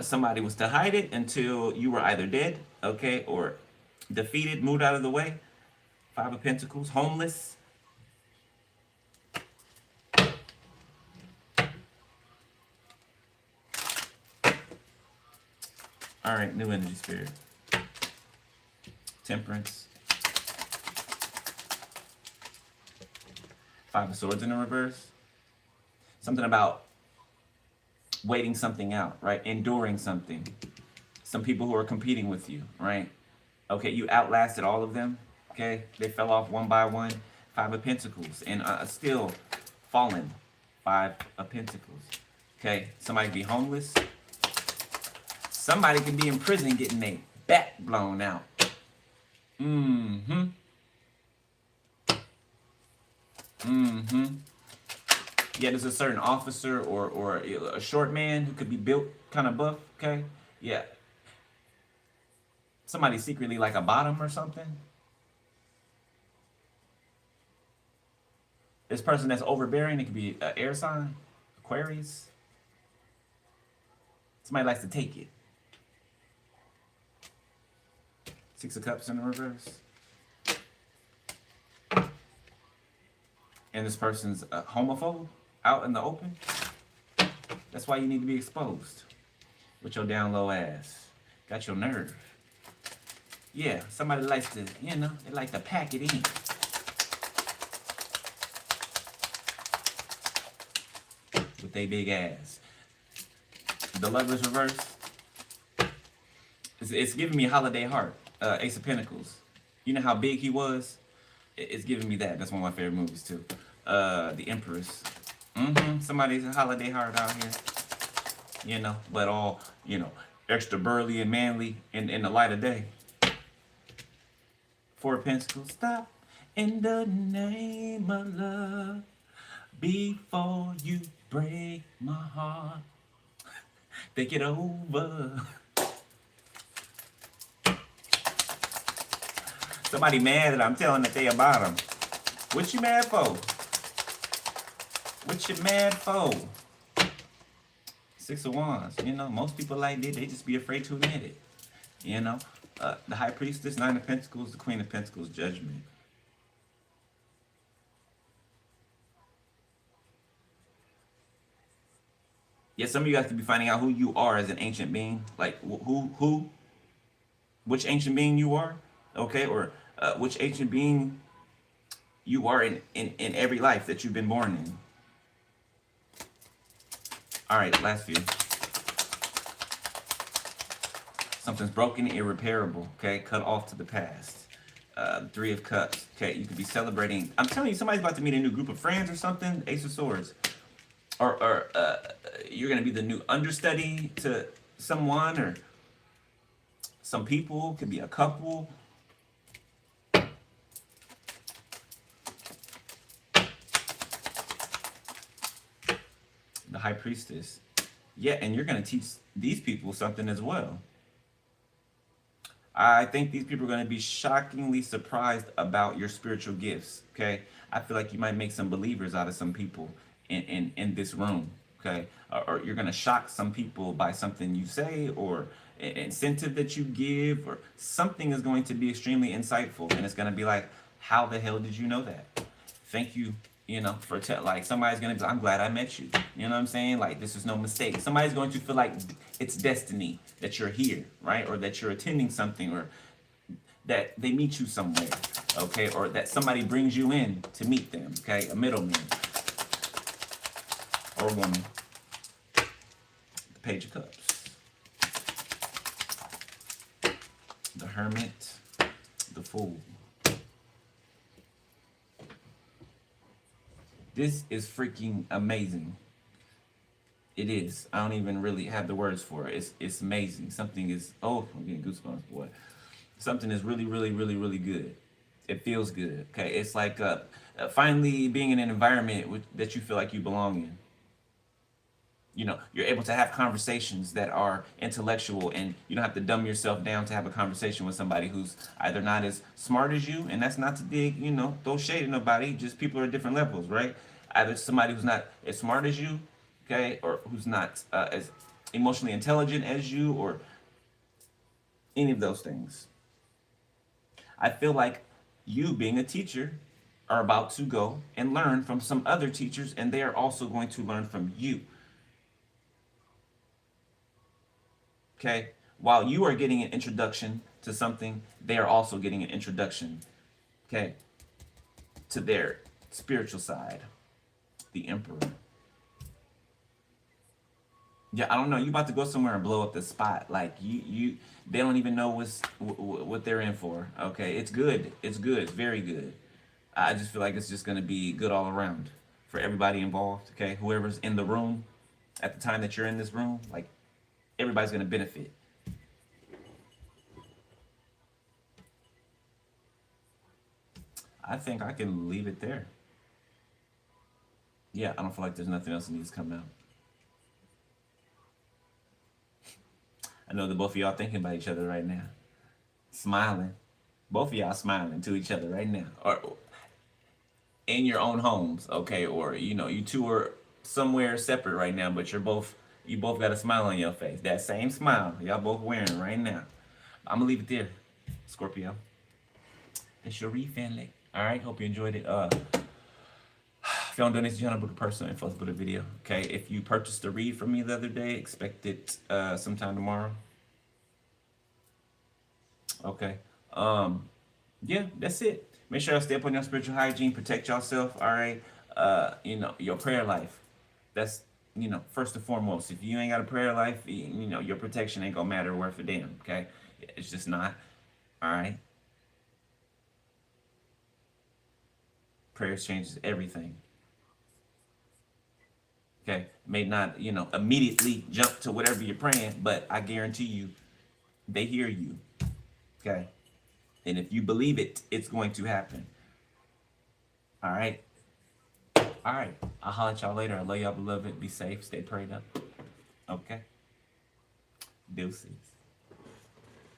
Somebody was to hide it until you were either dead, okay, or defeated, moved out of the way. Five of Pentacles, homeless. All right, new energy, Spirit. Temperance. Five of Swords in the reverse. Something about waiting something out, right? Enduring something. Some people who are competing with you, right? Okay, you outlasted all of them, okay? They fell off one by one. Five of Pentacles. And still fallen. Five of Pentacles. Okay, somebody be homeless. Somebody can be in prison getting their back blown out. Yeah, there's a certain officer or a short man who could be built kind of buff, okay? Yeah. Somebody secretly like a bottom or something. This person that's overbearing, it could be an air sign, Aquarius. Somebody likes to take it. Six of Cups in the reverse. And this person's a homophobe out in the open. That's why you need to be exposed with your down low ass. Got your nerve. Yeah, somebody likes to, they like to pack it in. With their big ass. The Lover's reverse. It's giving me Holiday Heart. Ace of Pentacles. You know how big he was? It's giving me that. That's one of my favorite movies too. The Empress. Somebody's a Holiday Heart out here. But all, extra burly and manly in the light of day. Four of Pentacles. Stop in the name of love before you break my heart. Think it over. Somebody mad that I'm telling that they about them. What you mad for? What you mad for? Six of Wands. Most people like that, they just be afraid to admit it. The High Priestess, Nine of Pentacles, the Queen of Pentacles, Judgment. Yeah, some of you guys could be finding out who you are as an ancient being. Like, which ancient being you are. Okay, or which ancient being you are in every life that you've been born in. All right, last few. Something's broken, irreparable, okay? Cut off to the past. Three of Cups, okay? You could be celebrating. I'm telling you, somebody's about to meet a new group of friends or something. Ace of Swords. Or you're going to be the new understudy to someone, or some people, could be a couple. The high priestess. Yeah, and you're going to teach these people something as well. I think these people are going to be shockingly surprised about your spiritual gifts. Okay, I feel like you might make some believers out of some people in this room. Okay, or you're going to shock some people by something you say or an incentive that you give, or something is going to be extremely insightful, and it's going to be like, how the hell did you know that? Thank you, for like somebody's gonna be, I'm glad I met you. You know what I'm saying? Like, this is no mistake. Somebody's going to feel like it's destiny that you're here, right? Or that you're attending something, or that they meet you somewhere, okay? Or that somebody brings you in to meet them, okay? A middleman or woman. The Page of Cups. The Hermit. The Fool. This is freaking amazing. It is. I don't even really have the words for it. It's amazing. Something is, oh, I'm getting goosebumps, boy. Something is really, really, really, really good. It feels good. Okay, it's like finally being in an environment that you feel like you belong in. You're able to have conversations that are intellectual, and you don't have to dumb yourself down to have a conversation with somebody who's either not as smart as you, and that's not to dig, throw shade at nobody, just people are at different levels, right? Either somebody who's not as smart as you, okay, or who's not as emotionally intelligent as you, or any of those things. I feel like you, being a teacher, are about to go and learn from some other teachers, and they are also going to learn from you. Okay? While you are getting an introduction to something, they are also getting an introduction, okay, to their spiritual side. The Emperor. Yeah, I don't know. You about to go somewhere and blow up the spot. Like, they don't even know what they're in for. Okay, it's good. It's good. It's very good. I just feel like it's just gonna be good all around for everybody involved. Okay, whoever's in the room at the time that you're in this room, like, everybody's gonna benefit. I think I can leave it there. Yeah, I don't feel like there's nothing else that needs to come out. I know that both of y'all thinking about each other right now, smiling. Both of y'all smiling to each other right now, or in your own homes, okay? Or you two are somewhere separate right now, but you both got a smile on your face. That same smile y'all both wearing right now. I'm gonna leave it there, Scorpio. It's your read family. All right, hope you enjoyed it. If you don't donate to channel, book a personal info, book a video. Okay, if you purchased a read from me the other day, expect it sometime tomorrow. Okay. Yeah, that's it. Make sure y'all stay up on your spiritual hygiene, protect yourself. All right. Your prayer life. That's first and foremost. If you ain't got a prayer life, your protection ain't gonna matter worth a damn. Okay, it's just not. All right. Prayers changes everything. Okay, may not immediately jump to whatever you're praying, but I guarantee you, they hear you. Okay, and if you believe it, it's going to happen. All right. All right. I'll holler at y'all later. I love y'all, beloved. Be safe. Stay prayed up. Okay. Deuces.